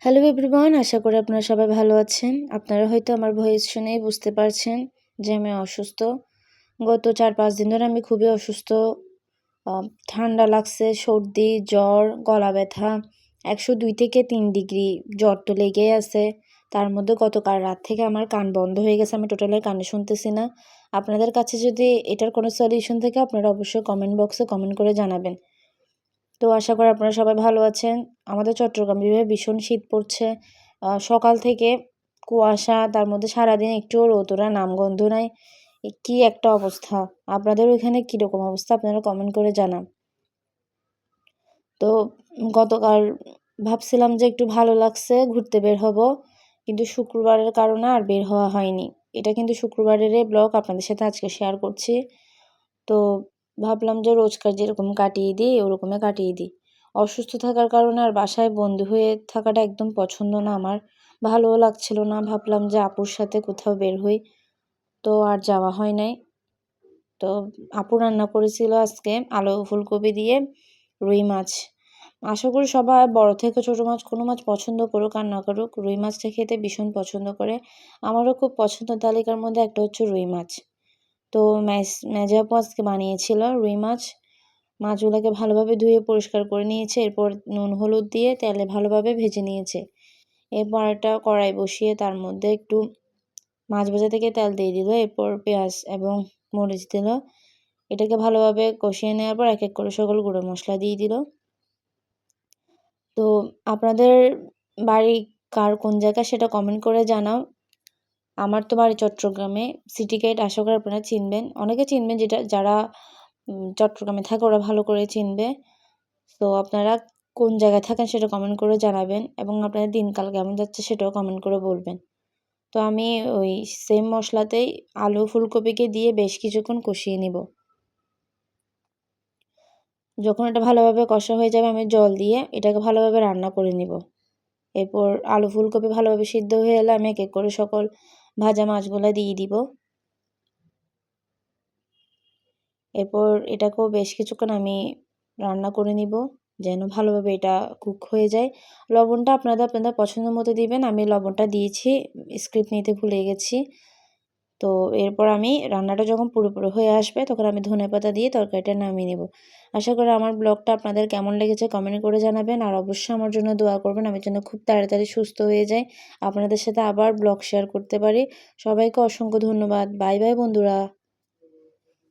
Hello everyone, আশা করি আপনারা সবাই ভালো আছেন। আপনারা হয়তো আমার ভয়েস শুনেই বুঝতে পারছেন যে আমি অসুস্থ। গত ৪-৫ দিন ধরে আমি খুবই অসুস্থ। আ ঠান্ডা লাগছে, সর্দি, জ্বর, গলা ব্যথা। ১০২ থেকে ৩ ডিগ্রি জ্বর তো লেগেই আছে। তার মধ্যে গতকাল রাত থেকে আমার কান বন্ধ হয়ে গেছে। আমি টোটালি কানে শুনতেছি না। আপনাদের কাছে যদি এটার কোনো সলিউশন থাকে আপনারা অবশ্যই কমেন্ট বক্সে কমেন্ট করে জানাবেন। তো আশা করি আপনারা সবাই ভালো আছেন। আমাদের চট্টগ্রাম বিভাগে ভীষণ শীত পড়ছে। সকাল থেকে কুয়াশা, তার মধ্যে সারাদিন একটুও রোদ নামগন্ধ নাই। কি একটা অবস্থা! আপনাদের ওইখানে কিরকম অবস্থা আপনারা কমেন্ট করে জানান। তো গতকাল ভাবছিলাম যে একটু ভালো লাগছে, ঘুরতে বের হব। কিন্তু শুক্রবারের কারণে আর বের হওয়া হয়নি। এটা কিন্তু শুক্রবারেরই ব্লগ আপনাদের সাথে আজকে শেয়ার করছি। তো ভাবলাম যে রোজকার যেরকম কাটিয়ে দিই ওরকমই কাটিয়ে দিই। অসুস্থ থাকার কারণে আর বাসায় বন্দি হয়ে থাকাটা একদম পছন্দ না আমার। ভালোও লাগছিল না। ভাবলাম যে আপুর সাথে কোথাও বের হই। তো আর যাওয়া হয় নাই। তো আপু রান্না করেছিল আজকে আলু ফুলকপি দিয়ে রুই মাছ। আশা করি সবাই বড় থেকে ছোট মাছ কোনো মাছ পছন্দ করুক আর না করুক, রুই মাছটা খেতে ভীষণ পছন্দ করে। আমারও খুব পছন্দের তালিকার মধ্যে একটা হচ্ছে রুই মাছ। তো মেজো আপু আজকে বানিয়েছিল রুই মাছ। মাছগুলোকে ভালোভাবে ধুয়ে পরিষ্কার করে নিয়েছে। এরপর নুন হলুদ দিয়ে তেলে ভালোভাবে ভেজে নিয়েছে। এরপর একটা কড়াই বসিয়ে তার মধ্যে একটু মাছ ভাজা থেকে তেল দিয়ে দিল। এরপর পেঁয়াজ এবং মরিচ দিল। এটাকে ভালোভাবে কষিয়ে নেওয়ার পর এক এক করে সকল গুঁড়ো মশলা দিয়ে দিল। তো আপনাদের বাড়ি কার কোন জায়গায় সেটা কমেন্ট করে জানাও। আমার তো বাড়ি চট্টগ্রামে। সিটি গেট আশা করি আপনারা চিনবেন। অনেকে চিনবেন যারা চট্টগ্রামে থাকে ওরা ভালো করে চিনবে। তো আপনারা কোন জায়গায় থাকেন সেটা কমেন্ট করে জানাবেন এবং আপনাদের দিনকাল কেমন যাচ্ছে সেটাও কমেন্ট করে বলবেন। তো আমি ওই সেম মশলাতেই আলু ফুলকপিকে দিয়ে বেশ কিছুক্ষণ কষিয়ে নিব। যখন এটা ভালোভাবে কষা হয়ে যাবে আমি জল দিয়ে এটাকে ভালোভাবে রান্না করে নিব। এরপর আলু ফুলকপি ভালোভাবে সিদ্ধ হয়ে এলে আমি এক এক করে সকল ভাজা মাছগুলা দিয়ে দিব। এরপর এটাকেও বেশ কিছুক্ষণ আমি রান্না করে নিব যেন ভালোভাবে এটা কুক হয়ে যায়। লবণটা আপনাদের পছন্দ মতো দিবেন। আমি লবণটা দিয়েছি, স্ক্রিপ্ট নিতে ভুলে গেছি। তো এরপর আমি রান্নাটা যখন পুরোপুরি হয়ে আসবে তখন আমি ধনেপাতা দিয়ে তরকারিটা নামিয়ে নেব। আশা করি আমার ব্লগটা আপনাদের কেমন লেগেছে কমেন্ট করে জানাবেন। আর অবশ্যই আমার জন্য দোয়া করবেন আমি যেন খুব তাড়াতাড়ি সুস্থ হয়ে যাই, আপনাদের সাথে আবার ব্লগ শেয়ার করতে পারি। সবাইকে অসংখ্য ধন্যবাদ। বাই বাই বন্ধুরা।